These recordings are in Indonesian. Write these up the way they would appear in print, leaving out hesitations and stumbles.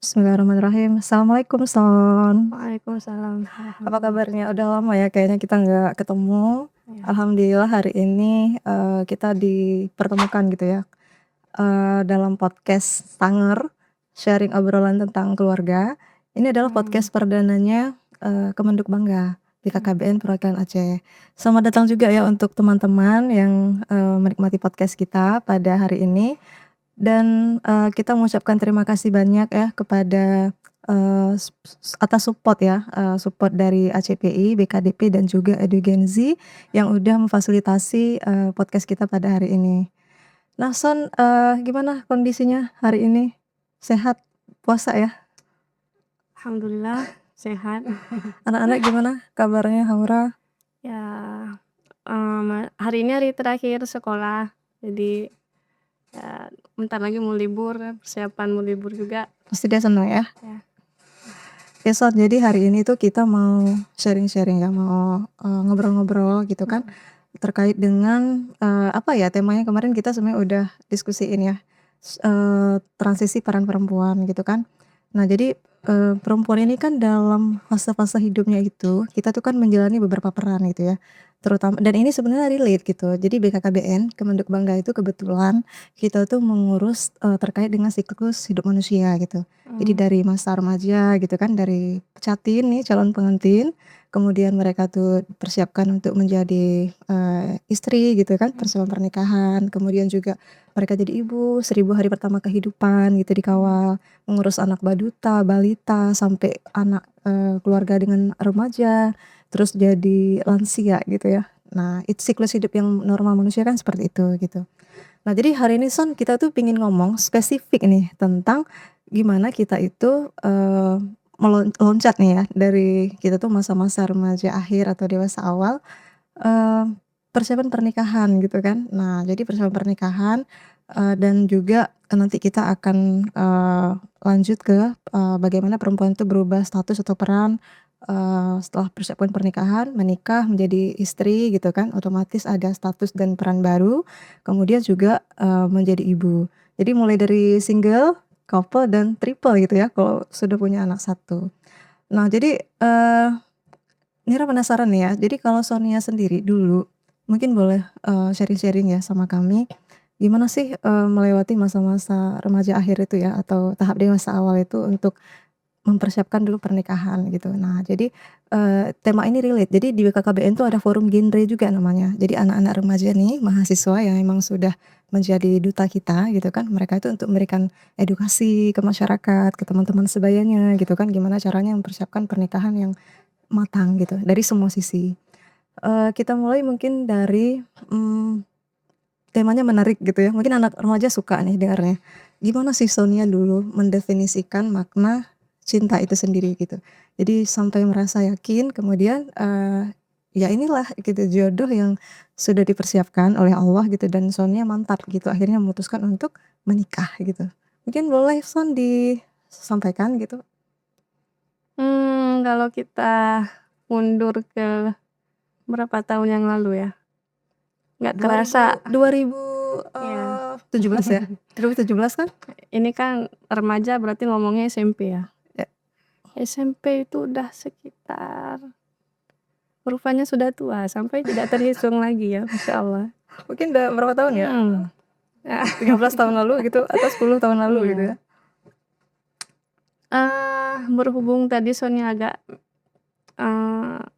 Bismillahirrahmanirrahim. Assalamualaikum Son. Waalaikumsalam Apa warahmatullahi kabarnya? Udah lama ya kayaknya kita nggak ketemu. wabarakatuh. Alhamdulillah hari ini kita dipertemukan gitu ya dalam podcast Sanger, sharing obrolan tentang keluarga. Ini adalah podcast perdananya Kemenduk Bangga BKKBN Perwakilan Aceh. Selamat datang juga ya untuk teman-teman yang menikmati podcast kita pada hari ini. Dan kita mengucapkan terima kasih banyak ya kepada atas support ya, support dari ACPI, BKDP dan juga Edugenzi yang udah memfasilitasi podcast kita pada hari ini. Nah Son, gimana kondisinya hari ini? Sehat? Puasa ya? Alhamdulillah sehat. Anak-anak gimana kabarnya, Haura? Ya, hari ini hari terakhir sekolah, jadi ya bentar lagi mau libur, persiapan mau libur juga. Pasti dia senang ya? Ya. Ya Son, jadi hari ini tuh kita mau sharing-sharing ya, mau ngobrol-ngobrol gitu kan terkait dengan apa ya, temanya kemarin kita sebenarnya udah diskusiin ya, transisi peran perempuan gitu kan. Nah jadi perempuan ini kan dalam fase-fase hidupnya itu kita tuh kan menjalani beberapa peran gitu ya, terutama dan ini sebenarnya relate gitu. Jadi BKKBN Kemenduk Bangga itu kebetulan kita tuh mengurus terkait dengan siklus hidup manusia gitu. Jadi dari masa remaja gitu kan, dari pecatin nih calon pengantin, kemudian mereka tuh persiapkan untuk menjadi istri gitu kan, persiapan pernikahan, kemudian juga mereka jadi ibu, 1000 hari pertama kehidupan gitu dikawal, mengurus anak balita, sampai anak keluarga dengan remaja, terus jadi lansia gitu ya. Nah, itu siklus hidup yang normal manusia kan seperti itu gitu. Nah, jadi hari ini Son kita tuh pingin ngomong spesifik nih tentang gimana kita itu loncat nih ya dari kita tuh masa-masa remaja akhir atau dewasa awal persiapan pernikahan gitu kan. Nah, jadi persiapan pernikahan dan juga nanti kita akan lanjut ke bagaimana perempuan itu berubah status atau peran setelah persiapan pernikahan, menikah, menjadi istri gitu kan, otomatis ada status dan peran baru, kemudian juga menjadi ibu. Jadi mulai dari single, couple, dan triple gitu ya kalau sudah punya anak satu. Nah jadi Nira penasaran nih ya, jadi kalau Sonia sendiri dulu, mungkin boleh sharing-sharing ya sama kami, gimana sih melewati masa-masa remaja akhir itu ya, atau tahap dewasa awal itu untuk mempersiapkan dulu pernikahan gitu. Nah jadi tema ini relate, jadi di BKKBN tuh ada forum genre juga namanya. Jadi anak-anak remaja nih, mahasiswa yang memang sudah menjadi duta kita gitu kan, mereka itu untuk memberikan edukasi ke masyarakat, ke teman-teman sebayanya gitu kan, gimana caranya mempersiapkan pernikahan yang matang gitu, dari semua sisi. Kita mulai mungkin dari temanya menarik gitu ya, mungkin anak remaja suka nih dengarnya. Gimana sih Sonia dulu mendefinisikan makna cinta itu sendiri gitu. Jadi sampai merasa yakin kemudian ya inilah gitu jodoh yang sudah dipersiapkan oleh Allah gitu dan Sonia mantap gitu akhirnya memutuskan untuk menikah gitu. Mungkin boleh Son disampaikan gitu. Kalau kita mundur ke berapa tahun yang lalu ya, nggak kerasa. 2017 ya? 2017 kan? Ini kan remaja berarti ngomongnya SMP ya. Ya. SMP itu udah sekitar, rupanya sudah tua sampai tidak terhitung lagi ya, Masya Allah. Mungkin udah berapa tahun ya? 13 tahun lalu gitu atau 10 tahun lalu gitu ya? Berhubung tadi Sonia agak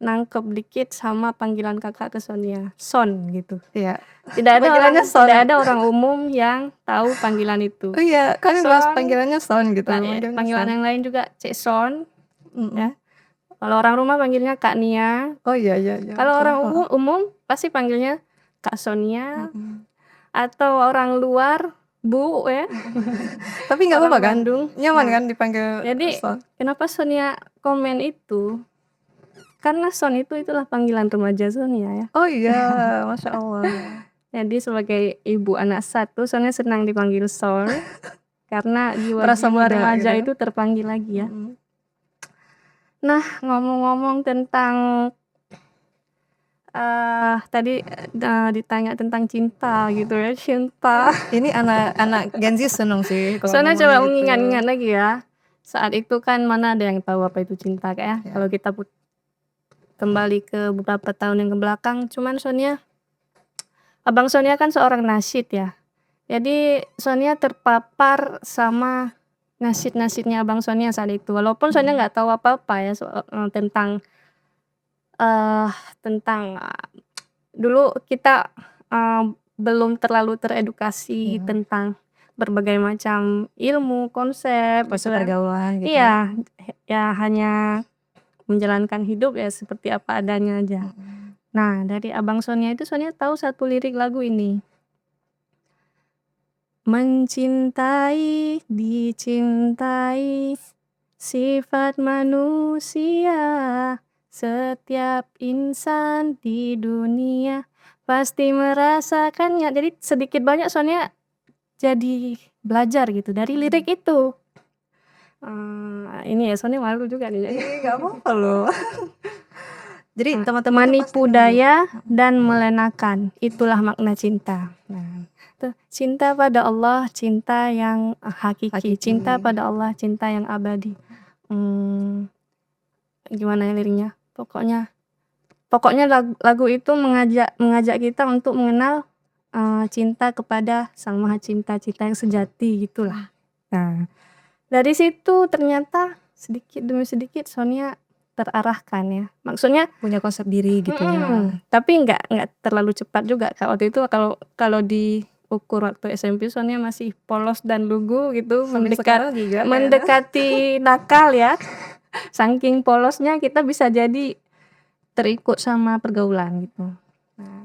nangkep dikit sama panggilan kakak ke Sonia, Son gitu. Iya. Tidak Panggilannya Son. ada orang umum yang tahu panggilan itu. Oh iya, kan bahas Son, panggilannya Son gitu. panggilan yang lain juga Cek Son. Mm-mm. Ya. Kalau orang rumah panggilnya Kak Nia. Oh iya. Kalau Betul. orang umum pasti panggilnya Kak Sonia. Atau orang luar Bu ya. Tapi nggak apa-apa kan? Bandung. Nyaman Nah, kan dipanggil jadi Son? kenapa Sonia komen itu? Karena Son itulah panggilan remaja Sonia ya. Oh iya, Masya Allah. Jadi sebagai ibu anak satu, Sonia senang dipanggil Son. Karena Merasa jiwa-jiwa muda remaja gitu. itu terpanggil lagi ya. Nah, ngomong-ngomong tentang tadi ditanya tentang cinta gitu ya, cinta. Ini anak-anak Gen Z seneng sih kalau Soalnya ngomongin coba gitu. mengingat-ingat lagi ya. saat itu kan mana ada yang tahu apa itu cinta Kak ya. Ya. Kalau kita kembali ke beberapa tahun yang kebelakang, cuman Sonia Abang Sonia kan seorang nasyid ya. Jadi Sonia terpapar sama nasyid-nasyidnya Abang Sonia saat itu. Walaupun Sonia nggak tahu apa-apa ya tentang eh tentang dulu kita belum terlalu teredukasi Iya. tentang berbagai macam ilmu, konsep Fase gitu kan. pergaulan gitu ya. Iya, ya hanya menjalankan hidup ya seperti apa adanya aja. Nah, dari Abang Sonia itu Sonia tahu satu lirik lagu ini. Mencintai, dicintai, sifat manusia. Setiap insan di dunia pasti merasakannya. Jadi sedikit banyak Sonia jadi belajar gitu dari lirik itu. Ini ya Sonia malu juga nih. Nggak apa-apa loh. Jadi teman-teman tuh pasti Menipu nunggu. daya dan melenakan, itulah makna cinta. Nah, tuh, cinta pada Allah, cinta yang hakiki. Hakiki. Cinta pada Allah, cinta yang abadi. Gimana ya liriknya? Pokoknya lagu itu mengajak kita untuk mengenal cinta kepada Sang Maha Cinta, cinta yang sejati gitulah. Nah, dari situ ternyata sedikit demi sedikit Sonia terarahkan ya. Maksudnya Punya konsep diri gitu ya. tapi nggak terlalu cepat juga Kak. Waktu itu kalau diukur waktu SMP Sonia masih polos dan lugu gitu, Sampai sekarang juga kayaknya. mendekati nakal ya. Saking polosnya kita bisa jadi terikut sama pergaulan gitu.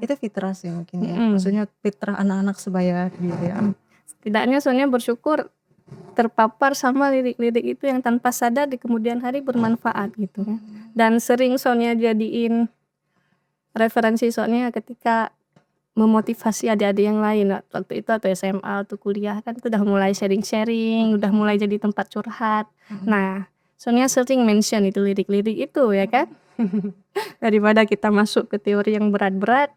Itu fitrah sih mungkin ya. Maksudnya fitrah anak-anak sebaya gitu ya. Setidaknya Sonia bersyukur terpapar sama lirik-lirik itu yang tanpa sadar di kemudian hari bermanfaat gitu ya. Dan sering Sonia jadiin referensi Sonia ketika memotivasi adik-adik yang lain waktu itu atau SMA atau kuliah kan itu udah mulai sharing-sharing, udah mulai jadi tempat curhat. Nah, Sonia sering mention itu lirik-lirik itu ya kan. Daripada kita masuk ke teori yang berat-berat.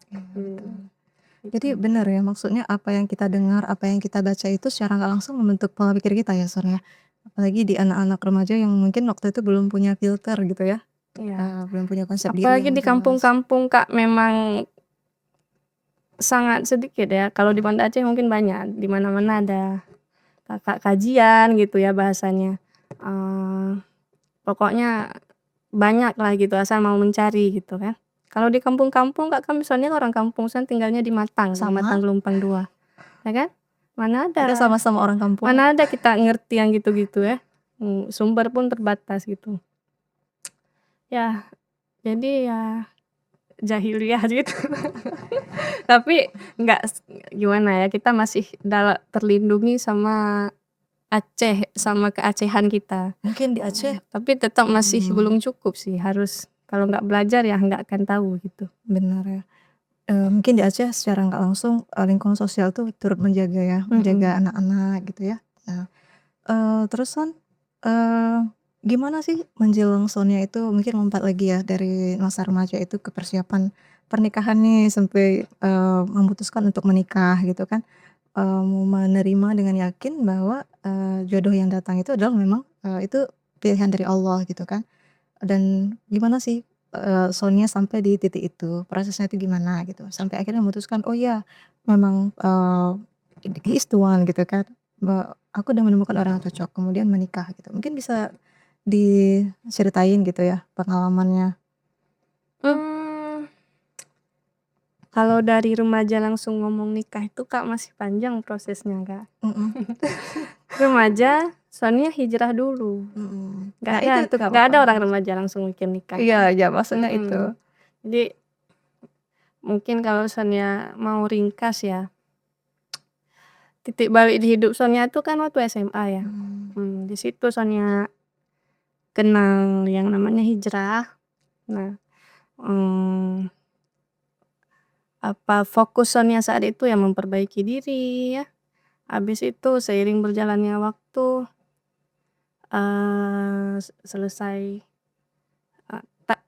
Jadi benar ya, maksudnya apa yang kita dengar, apa yang kita baca itu secara nggak langsung membentuk pola pikir kita ya Sonia. Apalagi di anak-anak remaja yang mungkin waktu itu belum punya filter gitu ya. Iya. Belum punya konsep diri Apalagi yang di jelas. kampung-kampung Kak memang sangat sedikit ya. Kalau di Banda Aceh mungkin banyak. Di mana-mana ada kakak kajian gitu ya bahasanya. Pokoknya banyak lah gitu asal mau mencari gitu kan. Kalau di kampung-kampung Kak kan misalnya orang kampung sana tinggalnya di Matang, di Sama. Matang Gelompang 2. Ya kan? Mana Kita ada sama-sama orang kampung. mana ada kita ngerti yang gitu-gitu ya. Sumber pun terbatas gitu. Ya, jadi ya jahiliyah gitu. Tapi nggak gimana ya, kita masih terlindungi sama Aceh, sama keacehan kita. Mungkin di Aceh Tapi tetap masih belum cukup sih, harus kalau nggak belajar ya nggak akan tahu gitu. benar ya. Mungkin di Aceh secara nggak langsung lingkungan sosial tuh turut menjaga ya, menjaga anak-anak gitu ya. Terus kan gimana sih menjelang Sonia itu mungkin lompat lagi ya dari masa remaja itu ke persiapan pernikahan nih sampai memutuskan untuk menikah gitu kan. Mau menerima dengan yakin bahwa jodoh yang datang itu adalah memang itu pilihan dari Allah gitu kan. Dan gimana sih Sonia sampai di titik itu, prosesnya itu gimana gitu, sampai akhirnya memutuskan, oh ya memang he is the one gitu kan, aku udah menemukan orang yang cocok, kemudian menikah gitu. Mungkin bisa diceritain gitu ya pengalamannya. Kalau dari remaja langsung ngomong nikah itu Kak masih panjang prosesnya Kak. Remaja soalnya hijrah dulu. Nggak ada orang remaja langsung mikir nikah. Iya, ya maksudnya itu. Jadi mungkin kalau Sonia mau ringkas ya, titik balik di hidup Sonia itu kan waktu SMA ya. Di situ Sonia kenal yang namanya hijrah. Nah, fokus Sonia saat itu ya memperbaiki diri ya. Habis itu seiring berjalannya waktu selesai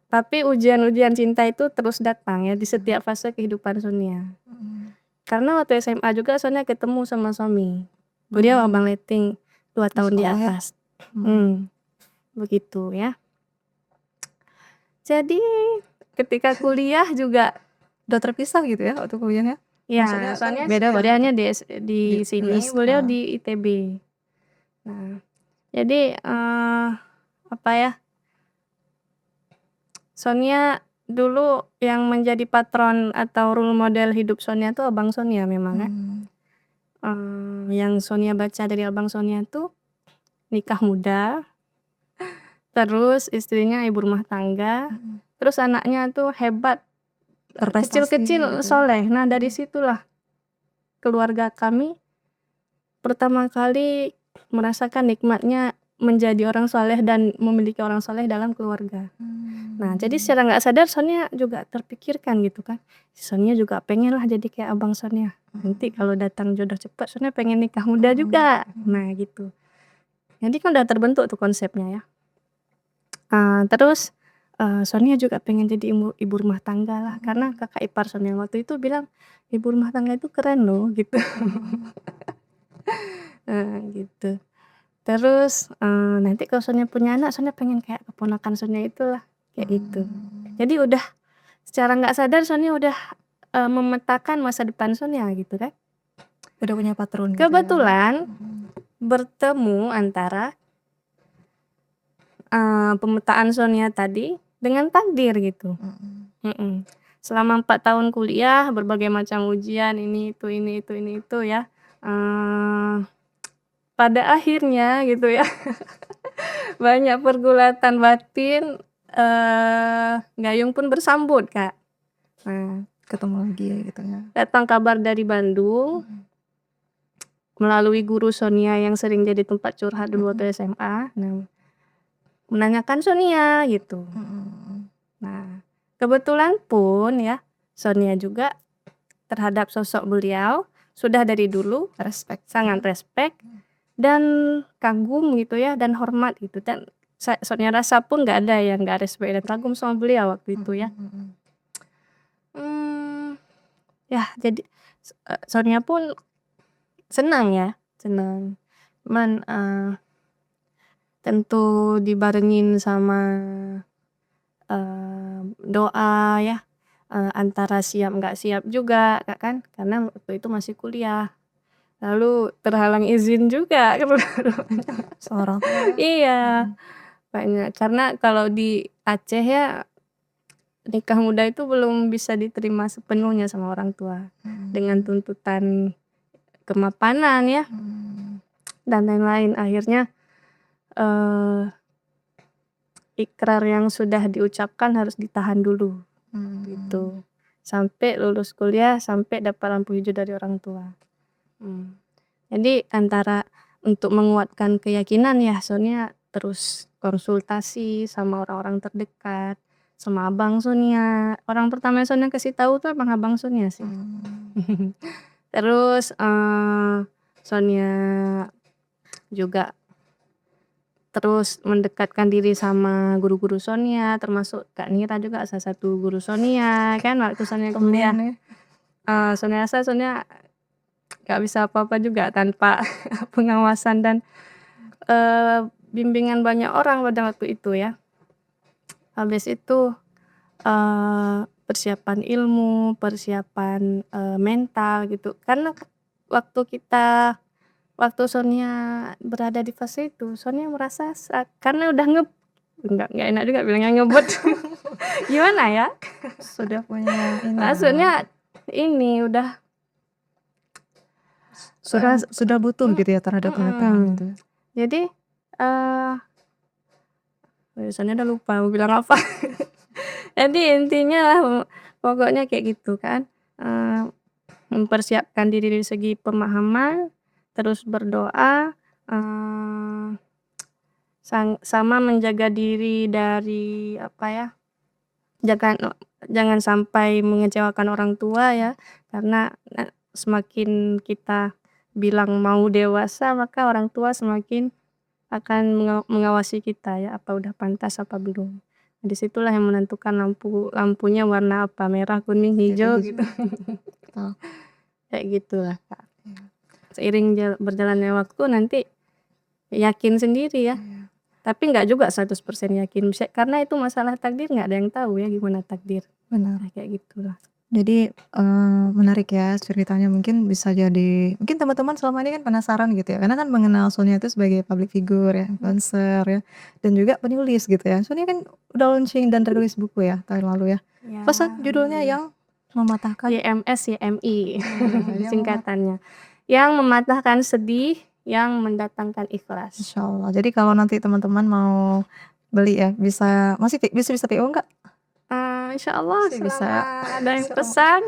tapi ujian-ujian cinta itu terus datang ya di setiap fase kehidupan Sonia. Karena waktu SMA juga Sonia ketemu sama suami. Beliau abang letting 2 tahun di atas. Begitu ya. Jadi ketika kuliah juga Udah terpisah gitu ya waktu kuliahnya? ya, Maksudnya kan soalnya beda kuliahnya di di sini, US, beliau di ITB. Nah, jadi apa ya, Sonia dulu yang menjadi patron atau role model hidup Sonia tuh Abang Sonia memang ya. Yang Sonia baca dari Abang Sonia tuh nikah muda, terus istrinya ibu rumah tangga, terus anaknya tuh hebat, berprestasi kecil-kecil gitu. soleh. Nah, dari situlah keluarga kami pertama kali merasakan nikmatnya menjadi orang soleh dan memiliki orang soleh dalam keluarga. Nah, jadi secara nggak sadar Sonia juga terpikirkan gitu kan, Sonia juga pengen lah jadi kayak Abang Sonia. Nanti kalau datang jodoh cepat Sonia pengen nikah muda juga. Nah, gitu. Jadi kan udah terbentuk tuh konsepnya ya. Terus Sonia juga pengen jadi ibu rumah tangga lah, karena kakak ipar Sonia waktu itu bilang, "Ibu rumah tangga itu keren loh," gitu. Gitu. Terus nanti kalau Sonia punya anak, Sonia pengen kayak keponakan Sonia itulah, kayak gitu. Jadi udah secara nggak sadar Sonia udah memetakan masa depan Sonia gitu kan. Udah punya patron gitu ya? Kebetulan bertemu antara pemetaan Sonia tadi dengan takdir gitu. Selama 4 tahun kuliah, berbagai macam ujian ini itu ya. Pada akhirnya gitu ya, banyak pergulatan batin, gayung pun bersambut, Kak. Nah, Ketemu lagi ya gitu ya. datang kabar dari Bandung melalui guru Sonia yang sering jadi tempat curhat dulu waktu SMA. Nah, menanyakan Sonia gitu. Nah, kebetulan pun ya, Sonia juga terhadap sosok beliau sudah dari dulu sangat respect dan kagum gitu ya, dan hormat gitu, dan Sonia rasa pun nggak ada yang nggak respect dan kagum sama beliau waktu itu ya. Ya jadi Sonia pun senang ya, senang. Cuman tentu dibarengin sama doa ya, antara siap nggak siap juga Kak kan, karena waktu itu masih kuliah. Lalu terhalang izin juga Sama orang tua. iya, banyak. Karena kalau di Aceh ya, nikah muda itu belum bisa diterima sepenuhnya sama orang tua. Dengan tuntutan kemapanan ya, dan lain-lain. Akhirnya ikrar yang sudah diucapkan harus ditahan dulu gitu. Sampai lulus kuliah, sampai dapat lampu hijau dari orang tua. Jadi antara untuk menguatkan keyakinan ya, Sonia terus konsultasi sama orang-orang terdekat, sama abang Sonia. Orang pertama yang Sonia kasih tahu tuh emang abang Sonia sih. Terus Sonia juga terus mendekatkan diri sama guru-guru Sonia, termasuk Kak Nira juga salah satu guru Sonia kan waktu Sonia kuliah. Sonia rasa Sonia gak bisa apa-apa juga tanpa pengawasan dan bimbingan banyak orang pada waktu itu ya. Habis itu persiapan ilmu, persiapan mental gitu. Karena waktu Sonia berada di fase itu, Sonia merasa karena udah nggak enak juga bilangnya ngebut. Gimana ya? Sudah punya ini. Maksudnya ini udah sudah butuh gitu ya terhadap kenyataan itu. Jadi Sonia udah lupa mau bilang apa. Jadi intinya lah pokoknya kayak gitu kan. Mempersiapkan diri dari segi pemahaman, terus berdoa, sama menjaga diri dari apa ya, jangan sampai mengecewakan orang tua ya, karena semakin kita bilang mau dewasa, maka orang tua semakin akan mengawasi kita ya, apa udah pantas apa belum. Di situlah yang menentukan lampunya warna apa, merah, kuning, hijau gitu. Kayak gitulah Kak. Seiring berjalannya waktu nanti yakin sendiri ya. Iya. Tapi nggak juga 100% yakin, karena itu masalah takdir nggak ada yang tahu ya gimana takdir. Benar. Nah, kayak gitulah. Jadi, menarik ya ceritanya, mungkin bisa jadi mungkin teman-teman selama ini kan penasaran gitu ya, karena kan mengenal Sonia itu sebagai public figure ya, influencer ya, dan juga penulis gitu ya. Sonia kan udah launching dan rilis buku ya tahun lalu ya. Ya, Apa judulnya yang mematahkan? YMS YMI Yang singkatannya. Yang mematahkan sedih, yang mendatangkan ikhlas. Insyaallah. Jadi kalau nanti teman-teman mau beli ya, bisa bisa PO nggak? Insyaallah Masih bisa selama ya? ada yang Insyaallah. pesan.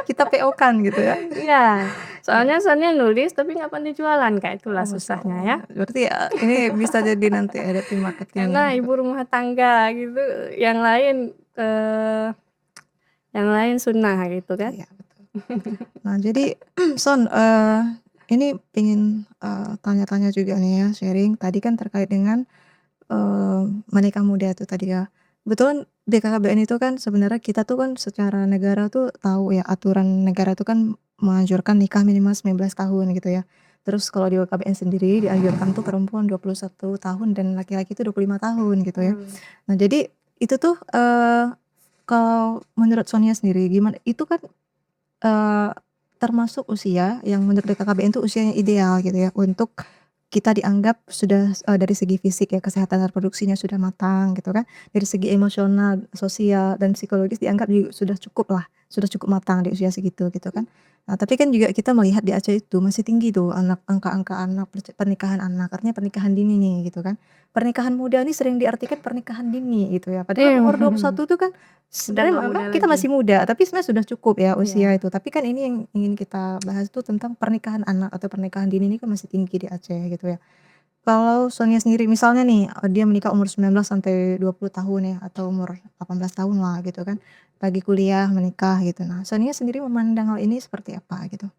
Kita PO-kan gitu ya. Iya, soalnya Sonia nulis tapi nggak pandai jualan, Kak, itulah Masya susahnya ya. Allah. Berarti ya ini bisa jadi nanti ada tim marketingnya Karena gitu. ibu rumah tangga gitu, yang lain sunnah gitu kan. Iya, betul. Nah, jadi Son, ini pengen, tanya-tanya juga nih ya, sharing. Tadi kan terkait dengan, menikah muda tuh tadi ya. Kebetulan di KKBN itu kan sebenarnya kita tuh kan secara negara tuh tahu ya, aturan negara tuh kan menganjurkan nikah minimal 19 tahun gitu ya. Terus kalau di KKBN sendiri dianjurkan tuh perempuan 21 tahun dan laki-laki itu 25 tahun gitu ya. Nah, jadi itu tuh, kalau menurut Sonia sendiri gimana? Itu kan Eee, termasuk usia yang menurut BKKBN itu usianya ideal gitu ya, untuk kita dianggap sudah, dari segi fisik ya, kesehatan reproduksinya sudah matang gitu kan, dari segi emosional, sosial, dan psikologis dianggap sudah cukup lah, sudah cukup matang di usia segitu gitu kan. Nah, tapi kan juga kita melihat di Aceh itu masih tinggi tuh angka-angka anak pernikahan anak, artinya pernikahan dini nih gitu kan. Pernikahan muda ini sering diartikan pernikahan dini gitu ya, padahal umur 21 tuh kan Udah sebenarnya nggak muda memang kita lagi. masih muda, tapi sebenarnya sudah cukup ya usia Iya. itu. Tapi kan ini yang ingin kita bahas tuh tentang pernikahan anak atau pernikahan dini ini kan masih tinggi di Aceh gitu ya. Kalau Sonia sendiri misalnya nih, dia menikah umur 19 sampai 20 tahun ya, atau umur 18 tahun lah gitu kan, lagi kuliah menikah gitu. Nah, Sonia sendiri memandang hal ini seperti apa gitu?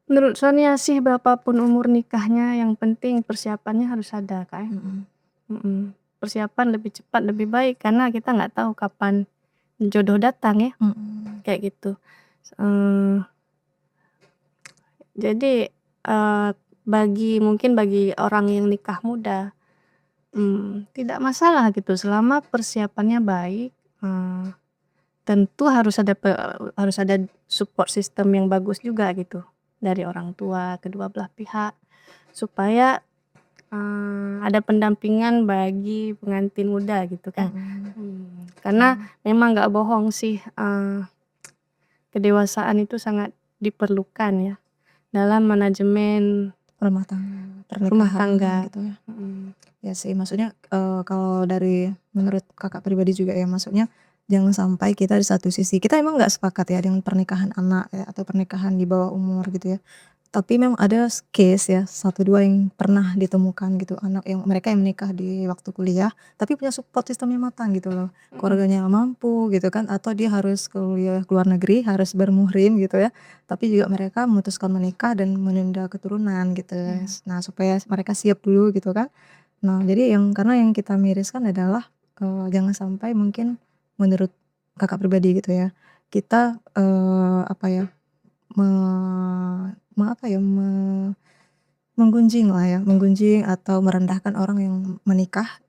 Menurut Sonia sih berapapun umur nikahnya yang penting persiapannya harus ada, Kak, ya. Mhm, Persiapan lebih cepat lebih baik karena kita nggak tahu kapan jodoh datang ya, mhm, kayak gitu. Eee, jadi, mungkin bagi orang yang nikah muda, tidak masalah gitu selama persiapannya baik, tentu harus ada support system yang bagus juga gitu dari orang tua kedua belah pihak supaya, ada pendampingan bagi pengantin muda gitu kan. mhm, Karena memang nggak bohong sih, kedewasaan itu sangat diperlukan ya dalam manajemen rumah tangga, rumah pernikahan tangga. gitu ya. Ya sih, maksudnya, kalau dari menurut Kakak pribadi juga ya, maksudnya jangan sampai kita di satu sisi kita emang nggak sepakat ya dengan pernikahan anak ya, atau pernikahan di bawah umur gitu ya. Tapi memang ada case ya, satu 2 yang pernah ditemukan gitu, anak yang mereka yang menikah di waktu kuliah, tapi punya support system yang matang gitu loh. Keluarganya mampu gitu kan, atau dia harus kuliah ke luar negeri, harus bermuhrim gitu ya, tapi juga mereka memutuskan menikah dan menunda keturunan gitu. Nah, supaya mereka siap dulu gitu kan. Nah, jadi karena yang kita miriskan adalah, jangan sampai mungkin menurut Kakak pribadi gitu ya, kita, apa ya, me me apa ya, menggunjing lah ya, menggunjing atau merendahkan orang yang menikah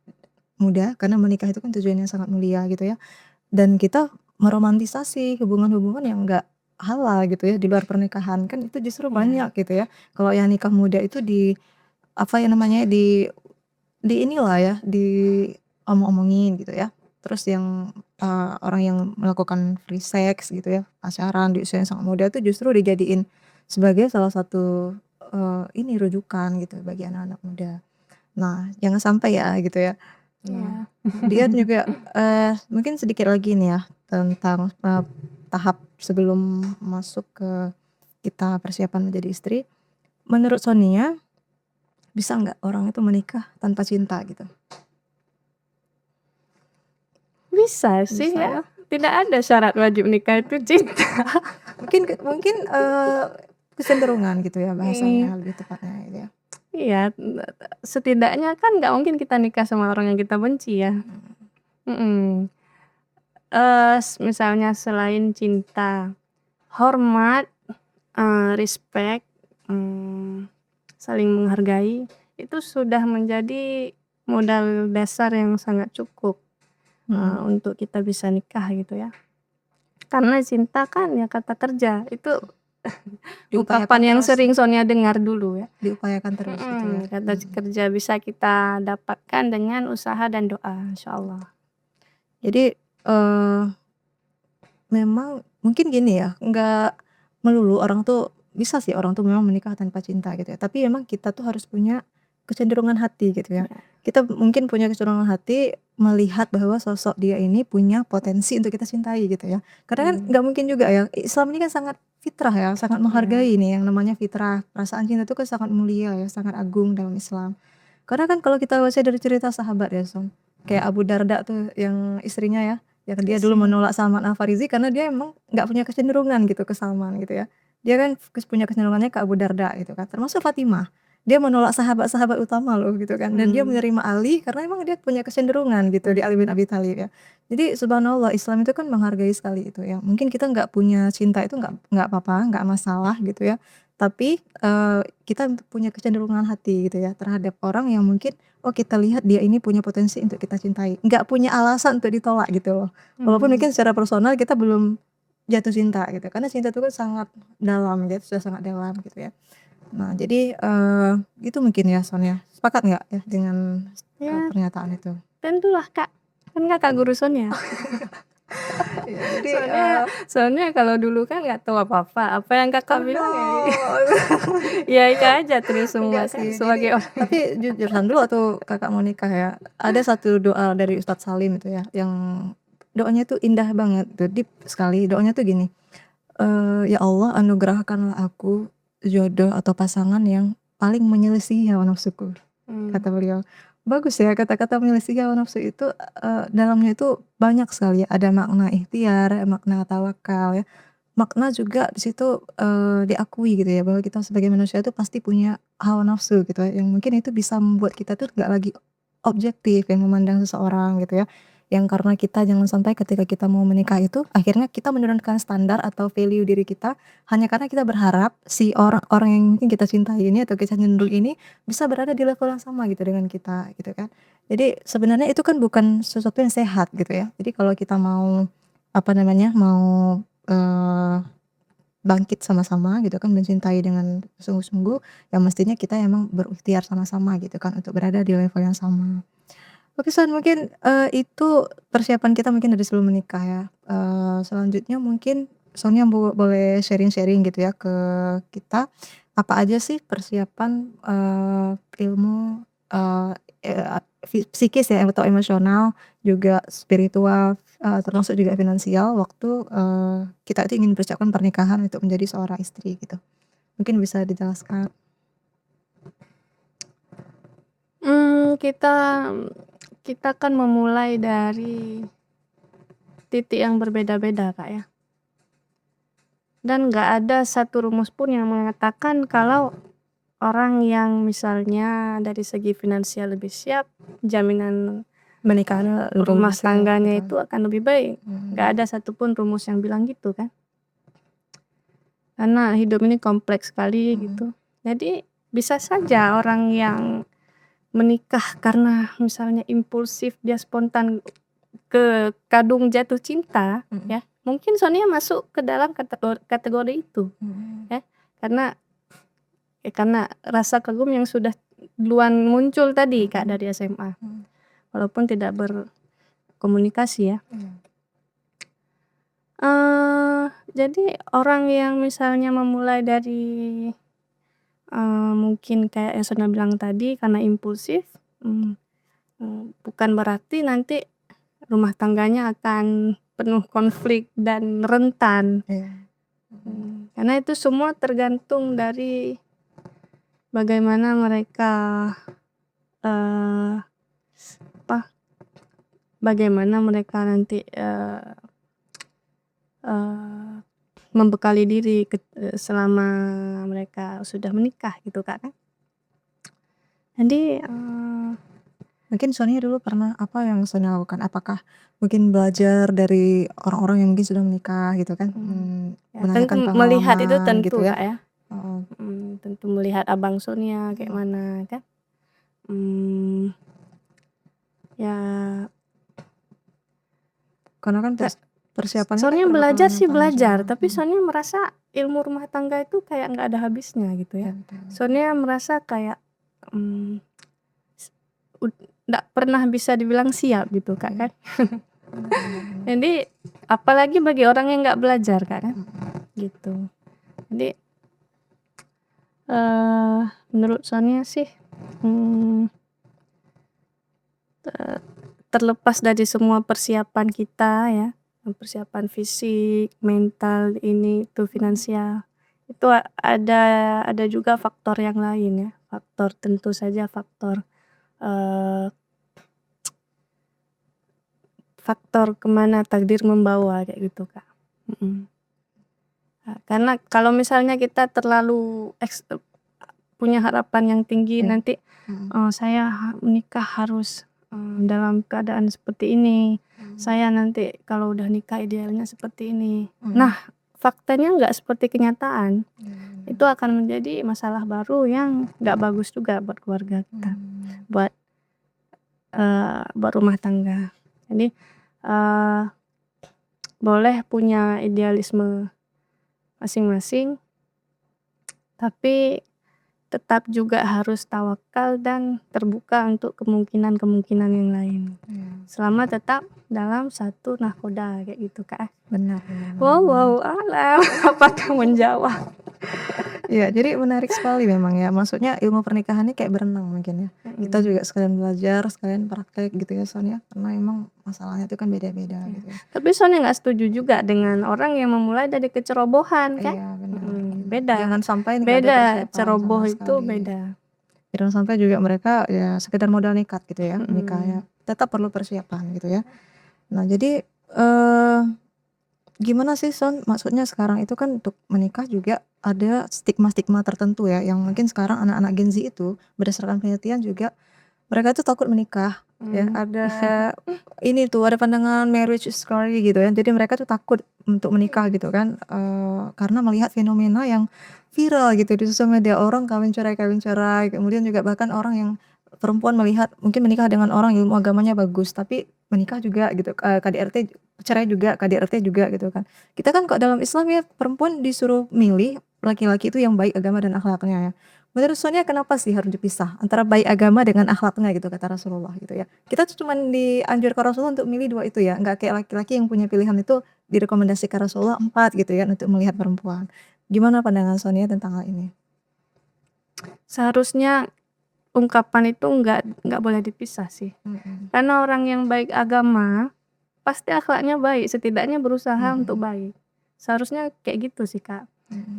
muda, karena menikah itu kan tujuannya sangat mulia gitu ya, dan kita meromantisasi hubungan-hubungan yang enggak halal gitu ya, di luar pernikahan, kan itu justru Iya. banyak gitu ya. Kalau yang nikah muda itu apa ya namanya, di inilah ya, diomong-omongin gitu ya. Terus yang, orang yang melakukan free sex gitu ya, pacaran di usia yang sangat muda itu justru dijadiin sebagai salah satu, ini rujukan gitu bagi anak-anak muda. Nah, jangan sampai ya gitu ya. Nah, Iya. dia juga, mungkin sedikit lagi nih ya tentang, tahap sebelum masuk ke kita persiapan menjadi istri. Menurut Sonia, bisa nggak orang itu menikah tanpa cinta gitu? Bisa sih Bisa ya, ya? tidak ada syarat wajib nikah itu cinta. Mungkin, kecenderungan gitu ya Mmm, bahasanya lebih tepatnya gitu ya. iya, setidaknya kan nggak mungkin kita nikah sama orang yang kita benci ya. Mhm, Mhm. Misalnya selain cinta, hormat, respect, mmm, saling menghargai, itu sudah menjadi modal dasar yang sangat cukup untuk kita bisa nikah gitu ya. Karena cinta kan ya kata kerja, itu Diupayakan ungkapan yang terus, sering Sonia dengar dulu ya. diupayakan terus gitu ya. Kata kerja bisa kita dapatkan dengan usaha dan doa, insyaallah. Jadi memang mungkin gini ya, nggak melulu orang tuh bisa sih orang tuh memang menikah tanpa cinta gitu ya. Tapi memang kita tuh harus punya kecenderungan hati gitu ya. Kita mungkin punya kecenderungan hati melihat bahwa sosok dia ini punya potensi untuk kita cintai gitu ya. Karena kan nggak mungkin juga ya. Islam ini kan sangat fitrah ya, sangat menghargai nih yang namanya fitrah. Perasaan cinta itu kan sangat mulia ya, sangat agung dalam Islam. Karena kan kalau kita baca dari cerita sahabat ya, Son, kayak Abu Darda tuh yang istrinya ya, yang dia dulu menolak Salman Al-Farisi karena dia emang nggak punya kecenderungan gitu ke Salman gitu ya. Dia kan punya kecenderungannya ke Abu Darda gitu kan. Termasuk Fatimah. Dia menolak sahabat-sahabat utama loh gitu kan. Dan dia menerima Ali karena emang dia punya kecenderungan gitu di Ali bin Abi Thalib ya. Jadi subhanallah Islam itu kan menghargai sekali itu ya. Mungkin kita nggak punya cinta itu nggak apa-apa, nggak masalah gitu ya. Tapi kita punya kecenderungan hati gitu ya terhadap orang yang mungkin oh kita lihat dia ini punya potensi untuk kita cintai, nggak punya alasan untuk ditolak gitu loh. Walaupun mungkin secara personal kita belum jatuh cinta gitu, karena cinta itu kan sangat dalam gitu, sudah sangat dalam gitu ya. Nah jadi itu mungkin ya Sonia, sepakat nggak ya dengan Ya, pernyataan itu? tentulah Kak, kan Kakak guru Sonia. Ya, jadi Soalnya kalau dulu kan nggak tahu apa-apa, apa yang Kakak bilang ya itu aja terus semua enggak kan sih. sebagai orang. Tapi jurusan dulu waktu kakak mau nikah ya, ada satu doa dari Ustadz Salim itu ya, yang doanya tuh indah banget, tuh deep sekali. Doanya tuh gini, ya Allah anugerahkanlah aku jodoh atau pasangan yang paling menyelesaikan hawa nafsuku, kata beliau. Bagus ya kata-kata menyelesaikan hawa nafsu itu dalamnya itu banyak sekali ya, ada makna ikhtiar, makna tawakal ya. Makna juga di situ diakui gitu ya bahwa kita sebagai manusia itu pasti punya hawa nafsu gitu ya, yang mungkin itu bisa membuat kita tuh nggak lagi objektif yang memandang seseorang gitu ya. Yang karena kita jangan sampai ketika kita mau menikah itu akhirnya kita menurunkan standar atau value diri kita hanya karena kita berharap si orang-orang yang mungkin kita cintai ini atau kita cenderung ini bisa berada di level yang sama gitu dengan kita gitu kan. Jadi sebenarnya itu kan bukan sesuatu yang sehat gitu ya. Jadi kalau kita mau apa namanya, mau bangkit sama-sama gitu kan, mencintai dengan sungguh-sungguh, ya mestinya kita emang berikhtiar sama-sama gitu kan untuk berada di level yang sama. Oke Son, mungkin itu persiapan kita mungkin dari sebelum menikah ya. Selanjutnya mungkin Sonnya boleh sharing-sharing gitu ya ke kita, apa aja sih persiapan ilmu psikis ya atau emosional, juga spiritual, termasuk juga finansial waktu kita itu ingin mempersiapkan pernikahan untuk menjadi seorang istri gitu. Mungkin bisa dijelaskan? Kita kan memulai dari titik yang berbeda-beda Kak ya. Dan nggak ada satu rumus pun yang mengatakan kalau orang yang misalnya dari segi finansial lebih siap, jaminan Menikahnya rumah lebih siap tangganya gitu. itu akan lebih baik. Nggak ada satupun rumus yang bilang gitu kan. Karena hidup ini kompleks sekali gitu. Jadi bisa saja orang yang menikah karena misalnya impulsif, dia spontan ke kadung jatuh cinta ya, mungkin Sonia masuk ke dalam kategori itu ya. Karena rasa kagum yang sudah duluan muncul tadi Kak dari SMA, walaupun tidak berkomunikasi ya. Jadi orang yang misalnya memulai dari mungkin kayak yang Sonia bilang tadi karena impulsif, bukan berarti nanti rumah tangganya akan penuh konflik dan rentan. Karena itu semua tergantung dari bagaimana mereka bagaimana mereka nanti membekali diri selama mereka sudah menikah gitu Kak kan. Jadi mungkin Sonia dulu pernah apa yang Sonia lakukan? Apakah mungkin belajar dari orang-orang yang mungkin sudah menikah gitu kan? ya, Menanyakan tentu melihat itu pengalaman tentu gitu ya? Kak ya. tentu melihat abang Sonia kayak mana kan. Ya Karena kan persiapannya kan Sonia terlalu belajar sih belajar, panjang. tapi Sonia merasa ilmu rumah tangga itu kayak nggak ada habisnya gitu ya. Betul. Sonia merasa kayak nggak pernah bisa dibilang siap gitu Kak kan. Jadi apalagi bagi orang yang nggak belajar Kak kan, gitu. Jadi menurut Sonia sih terlepas dari semua persiapan kita ya, persiapan fisik, mental, ini itu finansial, itu ada juga faktor yang lain ya, faktor tentu saja faktor faktor kemana takdir membawa kayak gitu Kak. Karena kalau misalnya kita terlalu punya harapan yang tinggi nanti saya menikah harus dalam keadaan seperti ini, saya nanti kalau udah nikah idealnya seperti ini. Nah, faktanya nggak seperti kenyataan. Itu akan menjadi masalah baru yang nggak bagus juga buat keluarga kita, buat rumah tangga. Jadi boleh punya idealisme masing-masing, tapi tetap juga harus tawakal dan terbuka untuk kemungkinan-kemungkinan yang lain. Selama tetap dalam satu nahkoda kayak gitu Kak. Benar. Wow, alam apakah menjawab? Iya, jadi menarik sekali memang ya. Maksudnya ilmu pernikahan ini kayak berenang mungkin ya. Kita juga sekalian belajar, sekalian praktek gitu ya Sonia. Karena emang masalahnya itu kan beda-beda gitu ya. Tapi Sonia nggak setuju juga dengan orang yang memulai dari kecerobohan kan? Iya, benar. Beda. Jangan sampai nggak ada Beda, persiapan ceroboh sama itu sekali. beda. Jangan sampai juga mereka ya sekedar modal nekat gitu ya, nikahnya. Tetap perlu persiapan gitu ya. Nah, jadi gimana sih Son? Maksudnya sekarang itu kan untuk menikah juga ada stigma-stigma tertentu ya, yang mungkin sekarang anak-anak Gen Z itu berdasarkan penelitian juga mereka tuh takut menikah ya. Ada ini tuh ada pandangan marriage is scary gitu ya. Jadi mereka tuh takut untuk menikah gitu kan, karena melihat fenomena yang viral gitu di sosial media, orang kawin cerai, kemudian juga bahkan orang yang perempuan melihat mungkin menikah dengan orang ilmu agamanya bagus, tapi menikah juga gitu, KDRT cerai juga, KDRT juga gitu kan. Kita kan kok dalam Islam ya perempuan disuruh milih laki-laki itu yang baik agama dan akhlaknya ya. Menurut Sonia kenapa sih harus dipisah antara baik agama dengan akhlaknya gitu kata Rasulullah gitu ya. Kita tuh cuman dianjurkan Rasulullah untuk milih 2 itu ya, nggak kayak laki-laki yang punya pilihan itu direkomendasikan Rasulullah 4 gitu ya untuk melihat perempuan. Gimana pandangan Sonia tentang hal ini? Seharusnya ungkapan itu nggak boleh dipisah sih. Karena orang yang baik agama pasti akhlaknya baik, setidaknya berusaha untuk baik. Seharusnya kayak gitu sih Kak.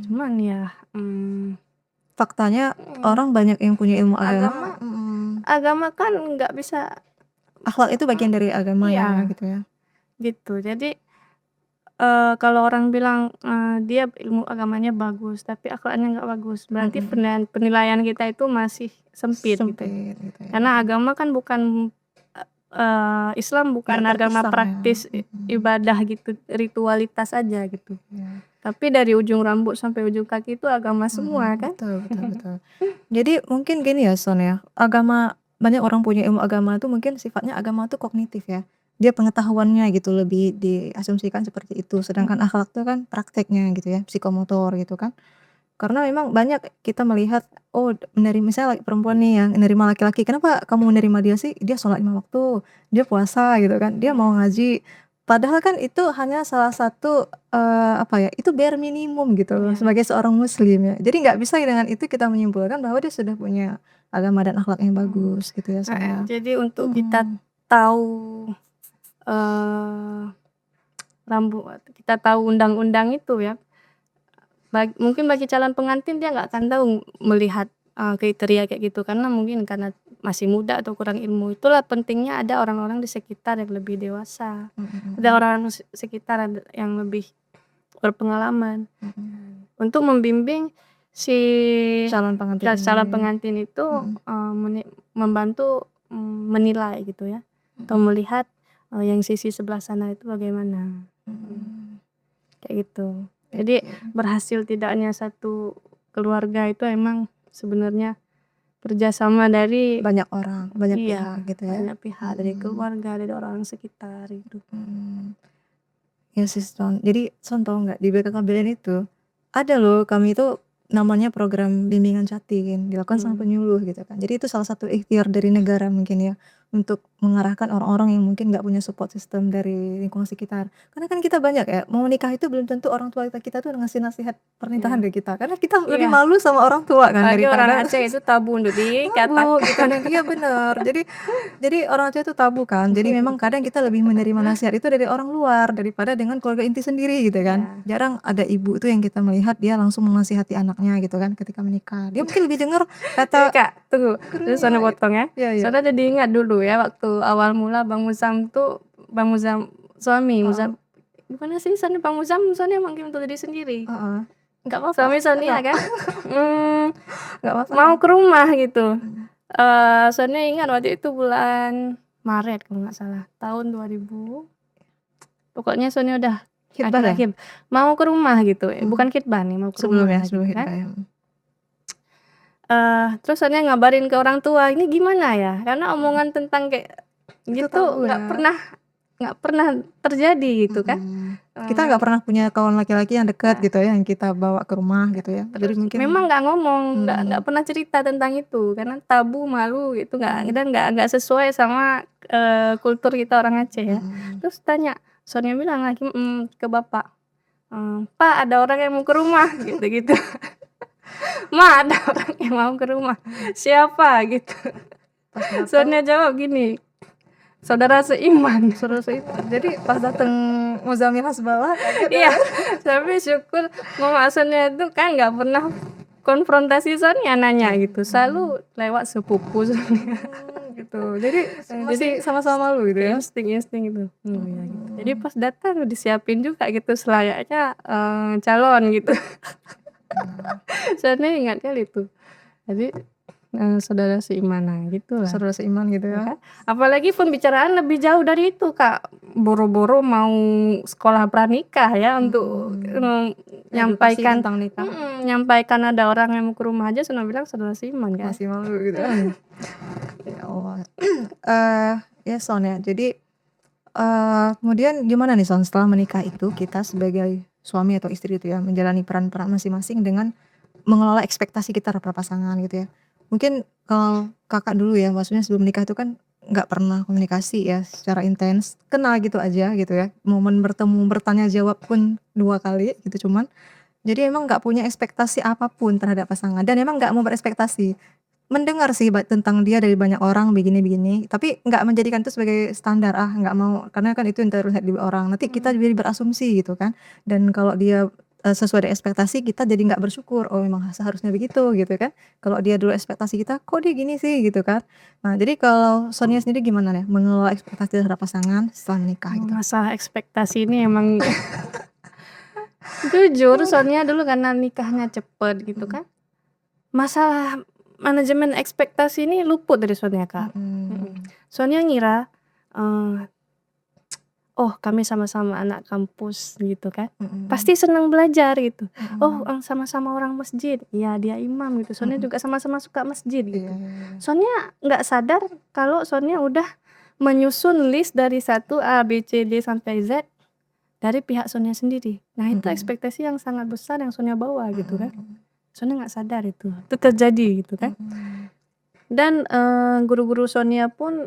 Cuman ya Faktanya orang banyak yang punya ilmu agama kan nggak bisa, akhlak itu bagian dari agama ya gitu ya. gitu. Jadi kalau orang bilang dia ilmu agamanya bagus tapi akhlaknya nggak bagus, berarti penilaian kita itu masih sempit gitu. Gitu ya. Karena agama kan bukan Islam bukan Nggak agama terpisah ya. praktis ibadah gitu, ritualitas aja gitu. Tapi dari ujung rambut sampai ujung kaki itu agama semua kan. Betul. Jadi mungkin gini ya Son ya, agama banyak orang punya ilmu agama tuh mungkin sifatnya agama tuh kognitif ya. Dia pengetahuannya gitu lebih diasumsikan seperti itu, sedangkan akhlak tuh kan prakteknya gitu ya, psikomotor gitu kan. Karena memang banyak kita melihat, oh menerima misalnya perempuan nih yang menerima laki-laki, kenapa kamu menerima dia sih? Dia sholat 5 waktu, dia puasa gitu kan, dia mau ngaji. Padahal kan itu hanya salah satu apa ya, itu bare minimum gitu loh sebagai seorang muslim ya. Jadi nggak bisa dengan itu kita menyimpulkan bahwa dia sudah punya agama dan akhlak yang bagus gitu ya saya. Jadi untuk kita tahu kita tahu undang-undang itu ya, mungkin bagi calon pengantin dia nggak akan tahu melihat kriteria kayak gitu, karena mungkin karena masih muda atau kurang ilmu. Itulah pentingnya ada orang-orang di sekitar yang lebih dewasa, ada orang sekitar yang lebih berpengalaman untuk membimbing si Calon pengantin itu membantu menilai gitu ya, atau melihat yang sisi sebelah sana itu bagaimana. Kayak gitu. Jadi berhasil tidaknya satu keluarga itu emang sebenarnya kerjasama dari Banyak orang, banyak iya, pihak gitu ya. banyak pihak dari keluarga, dari orang sekitar gitu. Ya sih Son. Jadi Son tahu nggak di BKKBN itu ada loh kami itu namanya program bimbingan chatting dilakukan sama penyuluh gitu kan. Jadi itu salah satu ikhtiar dari negara mungkin ya untuk mengarahkan orang-orang yang mungkin nggak punya support system dari lingkungan sekitar. Karena kan kita banyak ya mau menikah itu belum tentu orang tua kita tuh ngasih nasihat pernikahan ke kita. Karena kita lebih Iya. malu sama orang tua kan Apalagi orang daripada Aceh itu tabu untuk dikatakan. tabu gitu kan. Iya benar. Jadi orang Aceh itu tabu kan. Jadi memang kadang kita lebih menerima nasihat itu dari orang luar daripada dengan keluarga inti sendiri gitu kan. Jarang ada ibu tuh yang kita melihat dia langsung menasihati anaknya gitu kan ketika menikah. Dia mungkin lebih dengar Jadi kata Kak, tunggu. Terus Sona potong ya. Iya, iya. Sona jadi ingat dulu ya waktu awal mula Bang Musam tuh Bang Musam suami Musam gimana sih Sona Bang Musam Sona manggil untuk diri sendiri. Heeh. Enggak apa-apa. Suami Sonia kan Enggak apa-apa. mau ke rumah gitu. Sonia ingat waktu itu bulan Maret kalau nggak salah tahun 2000. Pokoknya Sonia udah Khitbah ya? akhir mau ke rumah gitu. Bukan khitbah nih, mau ke Sebelum rumah ya, sebelum gitu kan. khitbah ya. Terus Sonia ngabarin ke orang tua, ini gimana ya? Karena omongan tentang kayak Itu gitu tabu nggak ya. pernah terjadi gitu kan. Kita nggak pernah punya kawan laki-laki yang dekat gitu ya, yang kita bawa ke rumah gitu ya. Jadi Terus mungkin memang nggak ngomong, nggak pernah cerita tentang itu karena tabu, malu gitu dan nggak sesuai sama kultur kita orang Aceh ya. Terus tanya, Sonia bilang lagi ke bapak, Pak ada orang yang mau ke rumah gitu-gitu. Ma ada orang yang mau ke rumah, siapa gitu. Sonia jawab gini, saudara seiman. Saudara seiman. Jadi pas datang Muzamil Hasbalah Iya, tapi syukur Mama Sonia itu kan nggak pernah konfrontasi Sonia nanya gitu, selalu lewat sepupu Sonia. gitu. Jadi masih sama-sama malu gitu ya. Insting gitu. Ya, gitu. Jadi pas datang disiapin juga gitu selayaknya calon gitu. Soalnya ingat kali itu. Jadi saudara seiman gitu lah. Saudara seiman gitu ya. Apalagi pembicaraan lebih jauh dari itu Kak. Boro-boro mau sekolah pranikah ya untuk nyampaikan tentang nikah. nyampaikan ada orang yang mau ke rumah aja Sonia bilang saudara seiman kan. Masih malu gitu. Ya Allah. Ya Son ya. Jadi kemudian gimana nih Son setelah menikah itu kita sebagai suami atau istri itu ya menjalani peran-peran masing-masing dengan mengelola ekspektasi kita terhadap pasangan gitu ya. Mungkin kalau kakak dulu ya, maksudnya sebelum menikah itu kan nggak pernah komunikasi ya secara intens, kenal gitu aja gitu ya. Momen bertemu bertanya jawab pun 2 kali gitu cuman. Jadi emang nggak punya ekspektasi apapun terhadap pasangan dan emang nggak mau berekspektasi. Mendengar sih tentang dia dari banyak orang begini-begini, tapi nggak menjadikan itu sebagai standar, nggak mau karena kan itu yang terlihat di orang. Nanti kita jadi berasumsi gitu kan. Dan kalau dia sesuai dengan ekspektasi kita jadi nggak bersyukur, oh memang seharusnya begitu gitu kan. Kalau dia dulu ekspektasi kita, kok dia gini sih gitu kan. Nah jadi kalau Sonia sendiri gimana nih mengelola ekspektasi terhadap pasangan setelah menikah gitu? Masalah ekspektasi ini emang jujur Sonia dulu karena nikahnya cepet gitu kan. Masalah manajemen ekspektasi ini luput dari Sonia Kak. Sonia ngira oh kami sama-sama anak kampus gitu kan. Pasti senang belajar gitu. Oh sama-sama orang masjid. Ya dia imam gitu. Sonia juga sama-sama suka masjid gitu. Sonia nggak sadar kalau Sonia udah menyusun list dari 1 A, B, C, D sampai Z dari pihak Sonia sendiri. Nah itu ekspektasi yang sangat besar yang Sonia bawa gitu kan. Sonia nggak sadar itu terjadi gitu kan. Dan guru-guru Sonia pun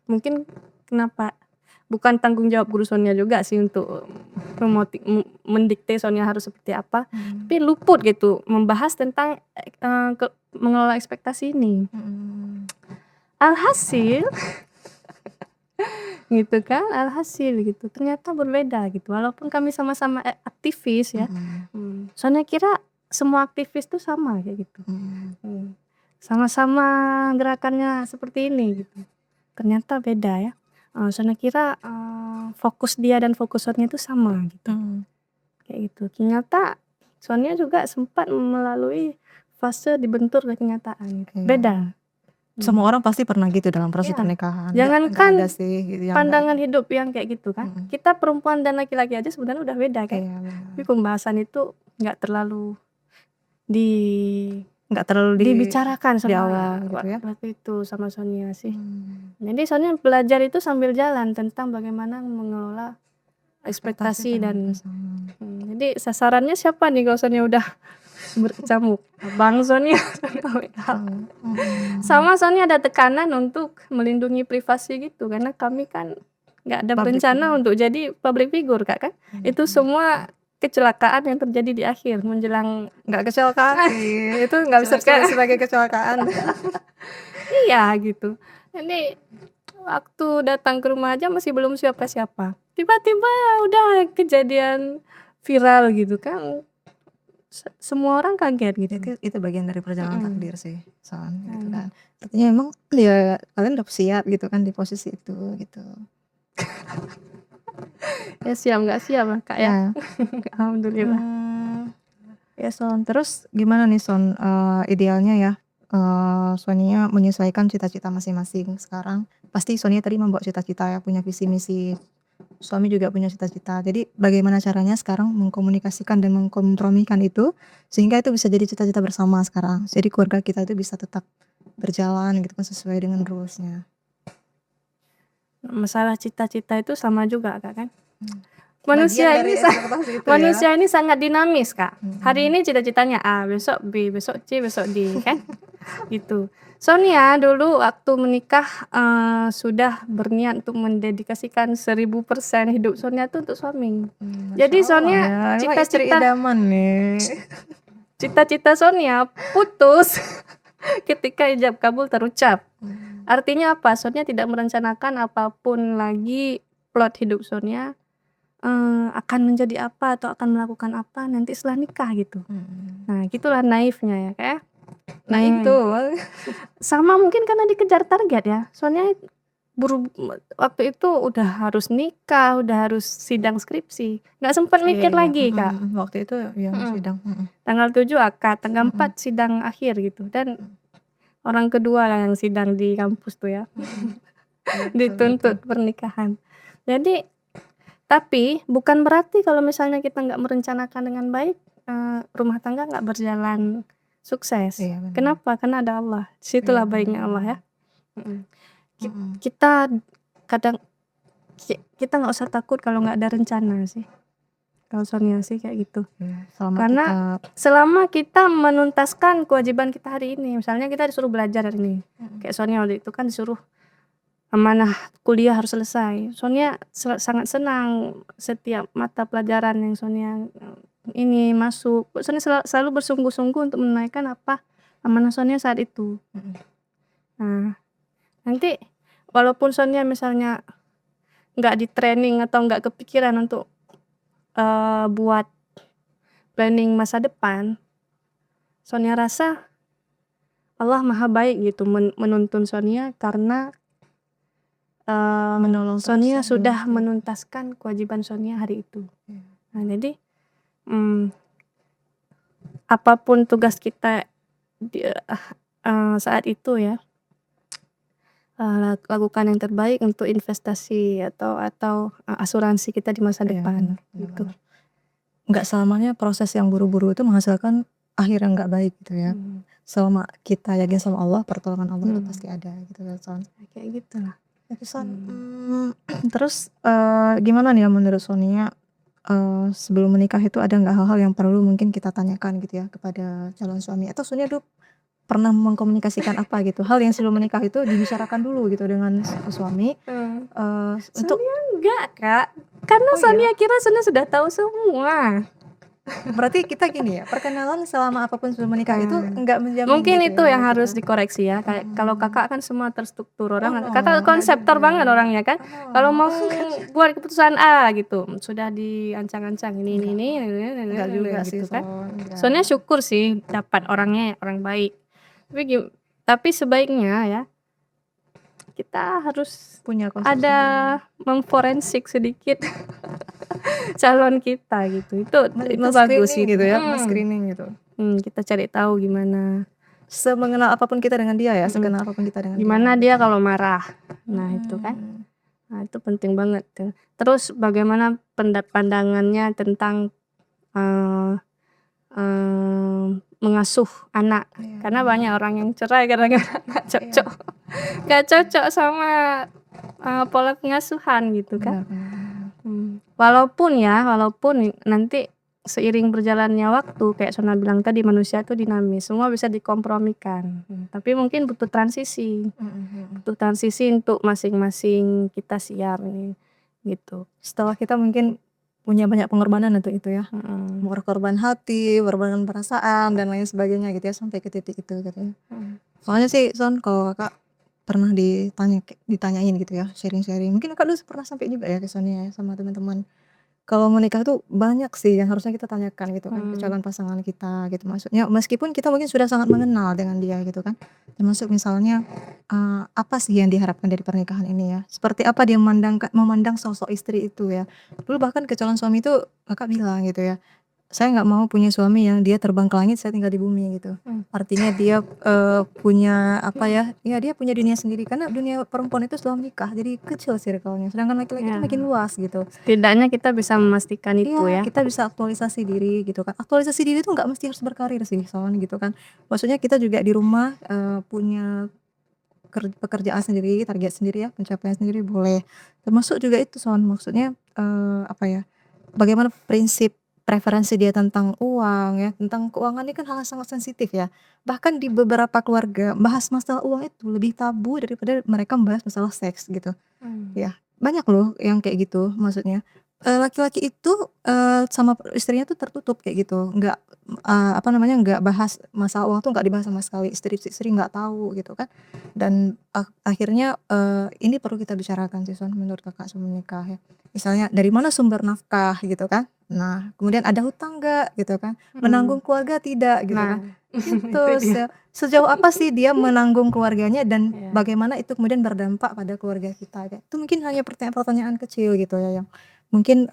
mungkin kenapa bukan tanggung jawab guru Sonia juga sih untuk mendikte Sonia harus seperti apa, tapi luput gitu membahas tentang mengelola ekspektasi ini. Alhasil gitu kan, alhasil gitu ternyata berbeda gitu. Walaupun kami sama-sama aktivis ya, Sonia kira semua aktivis tuh sama kayak gitu, sama-sama gerakannya seperti ini gitu. Ternyata beda ya. Sonia kira fokus dia dan fokus Sonia itu sama gitu. Kayak gitu. Ternyata Sonia juga sempat melalui fase dibentur ke kenyataan. Beda. Semua orang pasti pernah gitu dalam proses pernikahan. Jangankan ada sih gitu yang pandangan hidup yang kayak gitu kan. Kita perempuan dan laki-laki aja sebenarnya udah beda kan. Tapi pembahasan itu nggak terlalu di Nggak terlalu dibicarakan di sama awal gitu ya? waktu itu sama Sonia sih. Mmm. Jadi Sonia belajar itu sambil jalan tentang bagaimana mengelola ekspektasi dan pasangan. jadi sasarannya siapa nih kalau Sonia udah berkecamuk? Abang Sonia. Sama Sonia ada tekanan untuk melindungi privasi gitu karena kami kan nggak ada Public berencana figure. untuk jadi public figure Kak kan. Itu semua kecelakaan yang terjadi di akhir menjelang Nggak kecelakaan sih, itu nggak bisa disebut sebagai kecelakaan. iya gitu. Jadi waktu datang ke rumah aja masih belum siapa-siapa. Tiba-tiba udah kejadian viral gitu kan. Semua orang kaget gitu. Itu bagian dari perjalanan takdir sih, gitu kan. Hmm. Artinya emang ya kalian udah siap gitu kan di posisi itu gitu. Ya siap nggak siap Kak ya. Ya. Alhamdulillah. Ya Son, terus gimana nih Son, idealnya ya, Sonia menyesuaikan cita-cita masing-masing sekarang. Pasti Sonia tadi membawa cita-cita ya, punya visi misi, suami juga punya cita-cita. Jadi bagaimana caranya sekarang mengkomunikasikan dan mengkompromikan itu, sehingga itu bisa jadi cita-cita bersama sekarang. Jadi keluarga kita itu bisa tetap berjalan gitu kan sesuai dengan rules-nya. Masalah cita-cita itu sama juga Kak kan. Bagian Manusia dari ini ekspektasi itu ya. manusia ini sangat dinamis Kak. Hari ini cita-citanya A, besok B, besok C, besok D kan. Gitu. Sonia dulu waktu menikah sudah berniat untuk mendedikasikan 1000% hidup Sonia tuh untuk suami. Jadi Masya Allah Sonia ya, emang istri cita-cita idaman nih. cita-cita Sonia putus ketika ijab kabul terucap. Artinya apa? Sonia tidak merencanakan apapun lagi plot hidup Sonia akan menjadi apa atau akan melakukan apa nanti setelah nikah gitu. Nah, gitulah naifnya ya kayak. Nah itu. Sama mungkin karena dikejar target ya. Soalnya waktu itu udah harus nikah, udah harus sidang skripsi. Nggak sempat mikir lagi, Kak. Waktu itu ya sidang. Tanggal 7 akad, tanggal 4 sidang akhir gitu. Dan orang kedua lah yang sidang di kampus tuh ya. Dituntut pernikahan. Jadi tapi bukan berarti kalau misalnya kita nggak merencanakan dengan baik, rumah tangga nggak berjalan sukses. Iya, benar. Kenapa? Karena ada Allah. Disitulah Iya, baiknya benar. Allah ya. Kita kadang kita nggak usah takut kalau nggak ada rencana sih. Kalau Sonia sih kayak gitu. Karena selama kita menuntaskan kewajiban kita hari ini, misalnya kita disuruh belajar hari ini, kayak Sonia waktu itu kan disuruh amanah kuliah harus selesai. Sonia sangat senang setiap mata pelajaran yang Sonia ini masuk. Sonia selalu bersungguh-sungguh untuk menunaikan apa amanah Sonia saat itu. Nah, nanti walaupun Sonia misalnya nggak di training atau nggak kepikiran untuk buat planning masa depan, Sonia rasa Allah maha baik gitu menuntun Sonia karena menolong Sonia sudah menuntaskan kewajiban Sonia hari itu. Nah, jadi apapun tugas kita saat itu ya, lakukan yang terbaik untuk investasi atau asuransi kita di masa depan gitu. Nggak selamanya proses yang buru-buru itu menghasilkan akhir yang nggak baik gitu ya. Selama kita yakin sama Allah, pertolongan Allah itu pasti ada gitu ya Son. Kayak gitulah. Son, terus gimana nih ya menurut Sonia, sebelum menikah itu ada nggak hal-hal yang perlu mungkin kita tanyakan gitu ya kepada calon suami, atau Sonia dulu pernah mengkomunikasikan apa gitu, hal yang sebelum menikah itu dibicarakan dulu gitu dengan suami, untuk Sonia enggak Kak, karena Sonia kira Sonia sudah tahu semua. Berarti kita gini ya, perkenalan selama apapun sebelum menikah itu enggak menjamin Mungkin gitu itu ya, yang gitu harus kan. dikoreksi ya. Kayak kalau Kakak kan semua terstruktur orang. no, Kakak konseptor banget orangnya kan. Kalau mau buat keputusan A gitu, sudah diancang-ancang ini Enggak juga gitu sih kan. Son. Soalnya syukur sih dapat orangnya orang baik. Tapi sebaiknya ya kita harus Punya ada memforensik sedikit calon kita gitu. Itu bagus sih gitu ya, screening gitu. Kita cari tahu gimana. Semengenal apapun kita dengan dia ya, sekenal apapun kita dengan gimana dia kalau marah. Nah, itu kan. Nah, itu penting banget. Terus bagaimana pandangannya tentang mengasuh anak. Iya. Karena banyak orang yang cerai gara-gara nggak cocok sama pola pengasuhan gitu kan. Benar. Walaupun nanti seiring berjalannya waktu kayak Sona bilang tadi, manusia itu dinamis, semua bisa dikompromikan. Tapi mungkin butuh transisi untuk masing-masing kita siap nih gitu. Setelah kita mungkin punya banyak pengorbanan untuk itu ya. Berkorban hati, berkorban perasaan dan lain sebagainya gitu ya sampai ke titik itu gitu ya. Soalnya sih Son, kalau Kakak pernah ditanyain gitu ya, sharing-sharing. Mungkin Kakak dulu pernah sampai juga ya ke Sonia ya sama teman-teman. Kalau menikah tuh banyak sih yang harusnya kita tanyakan gitu kan ke calon pasangan kita gitu. Maksudnya meskipun kita mungkin sudah sangat mengenal dengan dia gitu kan. Termasuk misalnya apa sih yang diharapkan dari pernikahan ini ya? Seperti apa dia memandang sosok istri itu ya. Dulu bahkan ke calon suami itu Kakak bilang gitu ya, saya nggak mau punya suami yang dia terbang ke langit, saya tinggal di bumi gitu. Artinya dia punya apa ya? Ya dia punya dunia sendiri karena dunia perempuan itu setelah menikah jadi kecil circle-nya. Sedangkan laki-laki itu makin luas gitu. Setidaknya kita bisa memastikan itu Iya, ya. kita bisa aktualisasi diri gitu kan. Aktualisasi diri itu nggak mesti harus berkarir sih soalnya gitu kan. Maksudnya kita juga di rumah punya pekerjaan sendiri, target sendiri ya, pencapaian sendiri boleh. Termasuk juga itu maksudnya apa ya? Bagaimana prinsip preferensi dia tentang uang ya, tentang keuangan ini kan hal yang sangat sensitif ya. Bahkan di beberapa keluarga bahas masalah uang itu lebih tabu daripada mereka membahas masalah seks gitu. Ya, banyak loh yang kayak gitu maksudnya. Laki-laki itu sama istrinya tuh tertutup kayak gitu, nggak apa namanya, nggak bahas masalah uang tuh nggak dibahas sama sekali, istri nggak tahu gitu kan. Dan akhirnya ini perlu kita bicarakan sih Son menurut Kakak sebelum menikah ya. Misalnya dari mana sumber nafkah gitu kan. Nah, kemudian ada hutang nggak gitu kan, menanggung keluarga tidak gitu kan. Gitu, sejauh apa sih dia menanggung keluarganya dan bagaimana itu kemudian berdampak pada keluarga kita kayak itu mungkin hanya pertanyaan-pertanyaan kecil gitu ya yang mungkin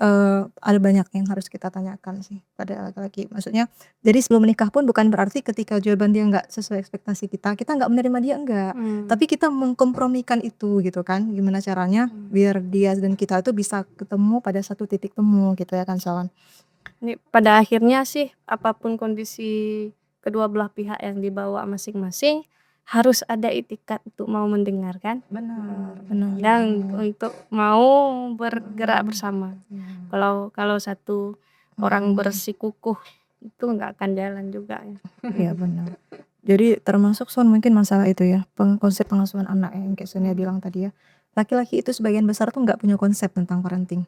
ada banyak yang harus kita tanyakan sih pada laki-laki. Maksudnya jadi sebelum menikah pun bukan berarti ketika jawaban dia nggak sesuai ekspektasi kita nggak menerima dia enggak. Tapi kita mengkompromikan itu gitu kan, gimana caranya biar dia dan kita tuh bisa ketemu pada satu titik temu gitu ya kan Salon. Ini pada akhirnya sih apapun kondisi kedua belah pihak yang dibawa masing-masing harus ada itikat untuk mau mendengarkan Benar. dan untuk mau bergerak bersama. Kalau satu orang bersikukuh itu nggak akan jalan juga ya. Iya benar. Jadi termasuk Son mungkin masalah itu ya, konsep pengasuhan anak yang kayak Sonia bilang tadi ya. Laki-laki itu sebagian besar tuh nggak punya konsep tentang parenting.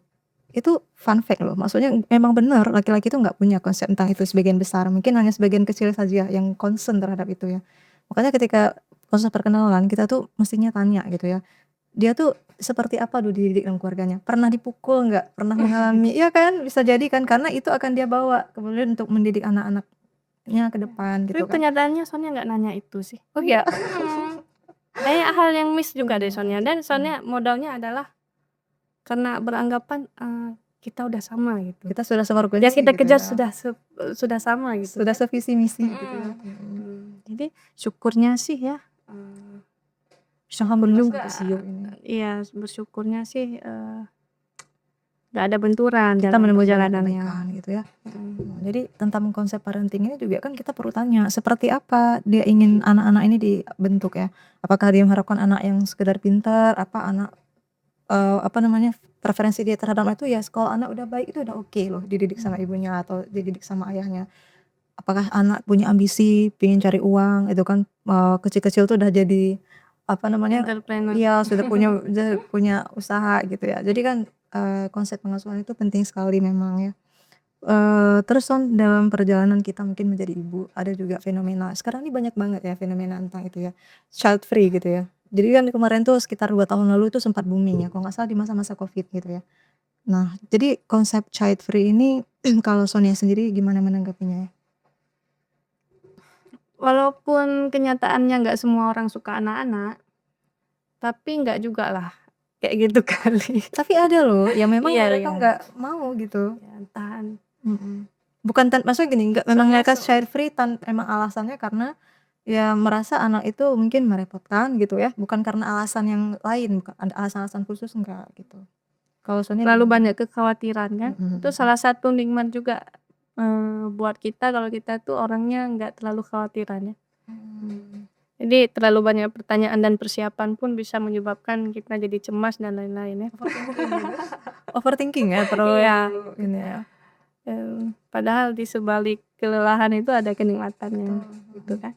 Itu fun fact loh, maksudnya memang benar laki-laki itu nggak punya konsep tentang itu sebagian besar, mungkin hanya sebagian kecil saja yang concern terhadap itu ya. Makanya ketika proses perkenalan kita tuh mestinya tanya gitu ya, dia tuh seperti apa dulu dididik dalam keluarganya, pernah dipukul nggak, pernah mengalami iya kan, bisa jadi kan, karena itu akan dia bawa kemudian untuk mendidik anak-anaknya ke depan gitu Tapi kan. kenyataannya Sonia nggak nanya itu sih. Oh iya. Banyak hal yang miss juga deh Sonia, dan Sonia modalnya adalah karena beranggapan kita udah sama gitu. Kita sudah sefrekuensi Ya kita gitu kejar ya. sudah sama gitu. Sudah sevisi misi gitu ya. Jadi syukurnya sih ya. Sangat bersyukur ini. Iya, bersyukurnya sih nggak ada benturan Kita dalam menempuh perjalanannya pernikahan gitu ya. Jadi tentang konsep parenting ini juga kan kita perlu tanya seperti apa dia ingin anak-anak ini dibentuk ya. Apakah dia mengharapkan anak yang sekedar pintar, apa anak apa namanya preferensi dia terhadap itu ya kalau anak udah baik itu udah oke loh dididik sama ibunya atau dididik sama ayahnya. Apakah anak punya ambisi pengen cari uang itu kan kecil-kecil tuh udah jadi apa namanya entrepreneur. iya sudah punya usaha gitu ya. Jadi kan konsep pengasuhan itu penting sekali memang ya. Terus Son dalam perjalanan kita mungkin menjadi ibu ada juga fenomena sekarang ini banyak banget ya fenomena tentang itu ya, child free gitu ya. Jadi kan kemarin tuh sekitar 2 tahun lalu itu sempat booming ya kalau nggak salah di masa-masa Covid gitu ya. Nah jadi konsep child free ini kalau Sonia sendiri gimana menanggapinya ya? Walaupun kenyataannya nggak semua orang suka anak-anak, tapi nggak juga lah kayak gitu kali. Tapi ada loh yang memang Iya, mereka iya. nggak mau gitu. Ya, tahan. Bukan maksudnya gini nggak memang mereka child free emang alasannya karena ya merasa anak itu mungkin merepotkan gitu ya, bukan karena alasan yang lain, bukan ada alasan-alasan khusus enggak gitu. Kalau Sonia Terlalu gimana? banyak kekhawatiran kan. Itu salah satu nikmat juga buat kita kalau kita tuh orangnya nggak terlalu khawatiran ya. Mmm. Jadi terlalu banyak pertanyaan dan persiapan pun bisa menyebabkan kita jadi cemas dan lain-lain ya. Overthinking gitu? Overthinking ya Iya, terlalu ini ya? padahal di sebalik kelelahan itu ada kenikmatannya, Betul, gitu kan.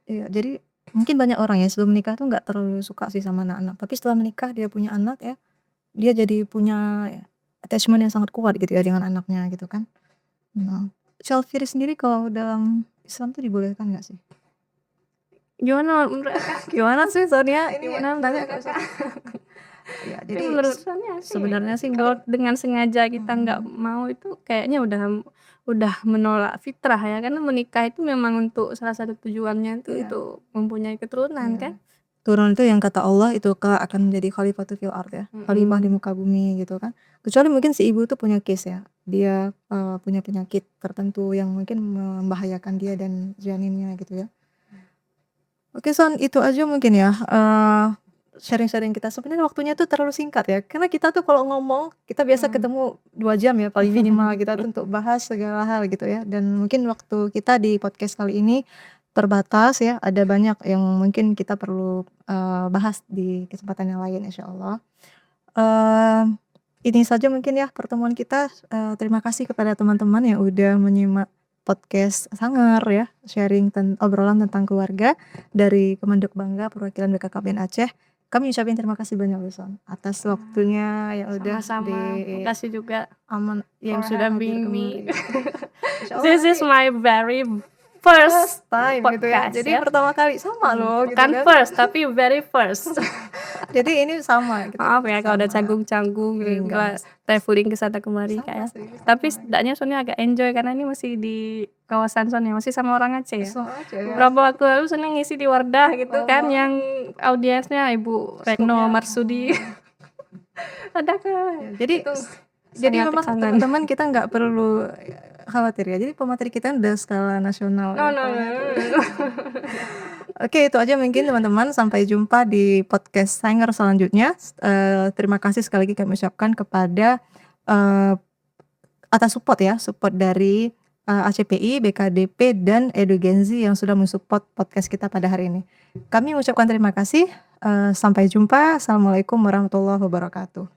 iya, jadi mungkin banyak orang ya sebelum menikah tuh nggak terlalu suka sih sama anak-anak, tapi setelah menikah dia punya anak ya, dia jadi punya attachment yang sangat kuat gitu ya dengan anaknya gitu kan. Nah, self-care sendiri kalau dalam Islam tuh dibolehkan nggak sih? Gimana menurut Kakak? Gimana sih Sonia ini Gimana tanya menurut ke Kakak? ya Tapi jadi menurut Sonia sih sebenarnya sih kalau dengan sengaja kita nggak mau itu kayaknya udah menolak fitrah ya, karena menikah itu memang untuk salah satu tujuannya itu iya, untuk mempunyai keturunan iya. kan. Turun itu yang kata Allah itu akan menjadi khalifatu fil ard ya, khalifah di muka bumi gitu kan. Kecuali mungkin si ibu tuh punya case ya, dia, punya penyakit tertentu yang mungkin membahayakan dia dan janinnya gitu ya. Oke Son, itu aja mungkin ya, sharing-sharing kita. Sebenarnya waktunya tuh terlalu singkat ya, karena kita tuh kalau ngomong, kita biasa ketemu 2 jam ya paling minimal kita tuh untuk bahas segala hal gitu ya. Dan mungkin waktu kita di podcast kali ini terbatas ya, ada banyak yang mungkin kita perlu, bahas di kesempatan yang lain insyaallah. Ini saja mungkin ya pertemuan kita, terima kasih kepada teman-teman yang udah menyimak podcast Sanggar ya, sharing obrolan tentang keluarga dari Kementerian Bangga perwakilan BKKBN Aceh. Kami ucapin terima kasih banyak loh Son, atas waktunya yang udah Sama-sama, makasih juga yang sudah hadir bimbing. kembali. Insyaallah This is nanti my very first first time gitu ya, podcast jadi ya. pertama kali sama loh gitu Bukan kan. first, tapi very first. Jadi ini sama, kita Maaf ya kalau udah sama. canggung-canggung Enggak, traveling ke sana kemari sama Kak ya. sih, Tapi sama. setidaknya Sonia agak enjoy karena ini masih di kawasan Sonia, masih sama orang Aceh ya. Langsung aja ya. Beberapa waktu lalu Sonia ngisi di Wardah gitu kan yang audiensnya Ibu Retno Skupnya, Marsudi. Ada ya, Kak. jadi Itu jadi sangat memang kangen. teman-teman kita nggak perlu khawatir ya. Jadi pemateri kita udah skala nasional No, no, no, levelnya tuh. no. Oke, itu aja mungkin teman-teman. Sampai jumpa di podcast Sanger selanjutnya. Terima kasih sekali lagi kami ucapkan kepada atas support dari ACPI, BKDP, dan Edugenzi yang sudah mensupport podcast kita pada hari ini. Kami mengucapkan terima kasih. Sampai jumpa. Assalamualaikum warahmatullahi wabarakatuh.